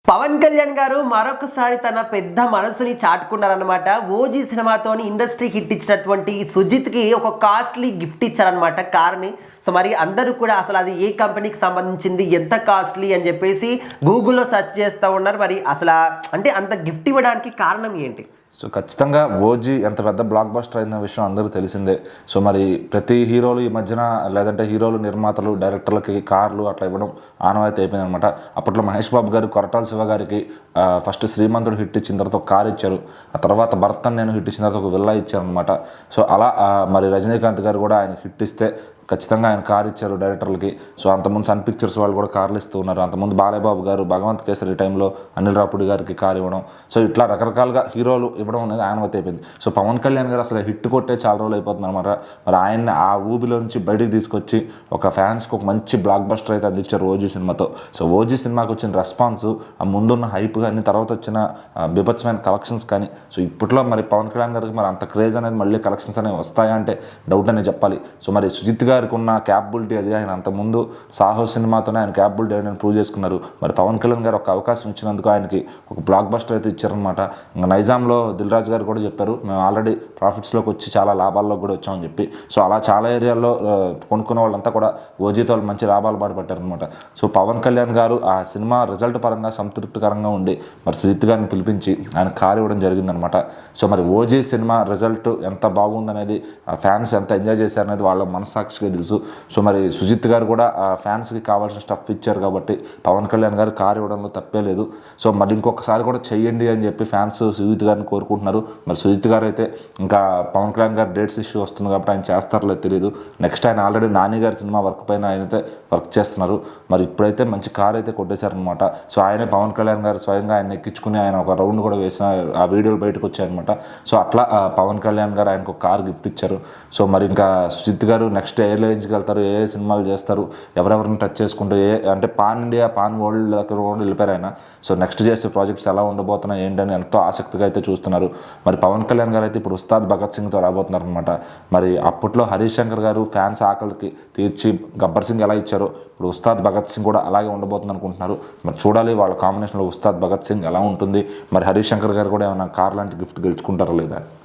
పవన్ కళ్యాణ్ గారు మరొకసారి తన పెద్ద మనసుని చాటుకున్నారనమాట. ఓజీ సినిమాతోని ఇండస్ట్రీ హిట్ ఇచ్చినటువంటి సుజిత్కి ఒక కాస్ట్లీ గిఫ్ట్ ఇచ్చారనమాట కార్ని. సో మరి అందరూ కూడా అసలు అది ఏ కంపెనీకి సంబంధించింది, ఎంత కాస్ట్లీ అని చెప్పేసి గూగుల్లో సెర్చ్ చేస్తూ ఉన్నారు. మరి అసలు అంటే అంత గిఫ్ట్ ఇవ్వడానికి కారణం ఏంటి? సో ఖచ్చితంగా ఓజీ ఎంత పెద్ద బ్లాక్ బస్టర్ అయిన విషయం అందరూ తెలిసిందే. సో మరి ప్రతి హీరోలు ఈ మధ్యన లేదంటే హీరోలు, నిర్మాతలు, డైరెక్టర్లకి కార్లు అట్లా ఇవ్వడం ఆనవాయితీ అయిపోయింది అనమాట. అప్పట్లో మహేష్ బాబు గారు కొరటాల శివ గారికి ఫస్ట్ శ్రీమంతుడు హిట్ ఇచ్చిన తర్వాత ఒక కారు ఇచ్చారు. ఆ తర్వాత భరత్ నేను హిట్ ఇచ్చిన తర్వాత ఒక విల్లా ఇచ్చారనమాట. సో అలా మరి రజనీకాంత్ గారు కూడా ఆయన హిట్ ఇస్తే ఖచ్చితంగా ఆయన కారు ఇచ్చారు డైరెక్టర్లకి. సో అంతకుముందు సన్ పిక్చర్స్ వాళ్ళు కూడా కార్లు ఇస్తూ ఉన్నారు. అంతకుముందు బాలయ్యబాబు గారు భగవంత్ కేసరి టైంలో అనిల్ రాపుడి గారికి కారు ఇవ్వడం. సో ఇట్లా రకరకాలుగా హీరోలు ఇవ్వడం అనేది ఆనవాయితీ అయిపోయింది. సో పవన్ కళ్యాణ్ గారు అసలు హిట్ కొట్టే చాలా రోజులు అయిపోతుంది అనమాట. మరి ఆయన్ని ఆ ఊబిలోంచి బయటికి తీసుకొచ్చి ఒక ఫ్యాన్స్కి ఒక మంచి బ్లాక్ బస్టర్ అయితే అందించారు ఓజీ సినిమాతో. సో ఓజీ సినిమాకి వచ్చిన రెస్పాన్స్, ఆ ముందున్న హైప్ కానీ, తర్వాత వచ్చిన బీభత్సమైన కలెక్షన్స్ కానీ, సో ఇప్పట్లో మరి పవన్ కళ్యాణ్ గారికి మరి అంత క్రేజ్ అనేది మళ్ళీ కలెక్షన్స్ అనేవి వస్తాయా అంటే డౌట్ అనే చెప్పాలి. సో మరి సుజిత్ గారికి ఉన్న క్యాపబిలిటీ అది ఆయన అంతకుముందు సాహో సినిమాతోనే ఆయన క్యాపబిలిటీ అని ప్రూవ్ చేసుకున్నారు. మరి పవన్ కళ్యాణ్ గారు ఒక అవకాశం ఇచ్చినందుకు ఆయనకి ఒక బ్లాక్ బస్టర్ అయితే ఇచ్చారనమాట. ఇంకా నైజాంలో దిల్ రాజు గారు కూడా చెప్పారు, మేము ఆల్రెడీ ప్రాఫిట్స్లోకి వచ్చి చాలా లాభాల్లో కూడా వచ్చామని చెప్పి. సో అలా చాలా ఏరియాల్లో కొనుక్కున్న వాళ్ళంతా కూడా ఓజీతో మంచి లాభాలు బాటపట్టారనమాట. సో పవన్ కళ్యాణ్ గారు ఆ సినిమా రిజల్ట్ పరంగా సంతృప్తికరంగా ఉండి మరి సుజిత్ గారిని పిలిపించి ఆయన కారు ఇవ్వడం జరిగిందనమాట. సో మరి ఓజీ సినిమా రిజల్ట్ ఎంత బాగుందనేది, ఫ్యాన్స్ ఎంత ఎంజాయ్ చేశారనేది వాళ్ళ మనస్సాక్షిగా తెలుసు. సో మరి సుజిత్ గారు కూడా ఆ ఫ్యాన్స్కి కావాల్సిన స్టఫ్ ఇచ్చారు కాబట్టి పవన్ కళ్యాణ్ గారు కారు ఇవ్వడంలో తప్పే లేదు. సో మరి ఇంకొకసారి కూడా చెయ్యండి అని చెప్పి ఫ్యాన్స్ సుజిత్ గారిని కోరుకుంటున్నారు. మరి సుజిత్ గారు అయితే ఇంకా పవన్ కళ్యాణ్ గారు డేట్స్ ఇష్యూ వస్తుంది కాబట్టి ఆయన చేస్తారో తెలియదు. నెక్స్ట్ ఆయన ఆల్రెడీ నాని గారి సినిమా వర్క్ పైన ఆయన అయితే వర్క్ చేస్తున్నారు. మరి ఇప్పుడైతే మంచి కారు అయితే కొట్టేశారనమాట. సో ఆయనే పవన్ కళ్యాణ్ గారు స్వయంగా ఆయన ఎక్కించుకుని ఆయన ఒక రౌండ్ కూడా వేసిన ఆ వీడియోలు బయటకు వచ్చాయన్నమాట. సో అట్లా పవన్ కళ్యాణ్ గారు ఆయనకు ఒక కారు గిఫ్ట్ ఇచ్చారు. సో మరి ఇంకా సుజిత్ గారు నెక్స్ట్ ఏ రేంజ్కి వెళ్తారు, ఏ సినిమాలు చేస్తారు, ఎవరెవరిని టచ్ చేసుకుంటూ అంటే పాన్ ఇండియా, పాన్ వరల్డ్ దగ్గర కూడా వెళ్ళిపోయారు ఆయన. సో నెక్స్ట్ చేసే ప్రాజెక్ట్స్ ఎలా ఉండబోతున్నాయి ఏంటని ఎంతో ఆసక్తిగా అయితే చూస్తున్నారు. మరి పవన్ కళ్యాణ్ గారు అయితే ఇప్పుడు ఉస్తాద్ భగత్ సింగ్తో రాబోతున్నారు అనమాట. మరి అప్పట్లో హరీష్ శంకర్ గారు ఫ్యాన్స్ ఆకలికి తీర్చి గబ్బర్ సింగ్ ఎలా ఇచ్చారో ఇప్పుడు ఉస్తాద్ భగత్ సింగ్ కూడా అలాగే ఉండబోతుంది అనుకుంటున్నారు. మరి చూడాలి వాళ్ళ కాంబినేషన్లో ఉస్తాద్ భగత్ సింగ్ ఎలా ఉంటుంది. మరి హరీష్ శంకర్ గారు కూడా ఏమైనా కార్ లాంటి గిఫ్ట్ గెలుచుకుంటారో లేదా.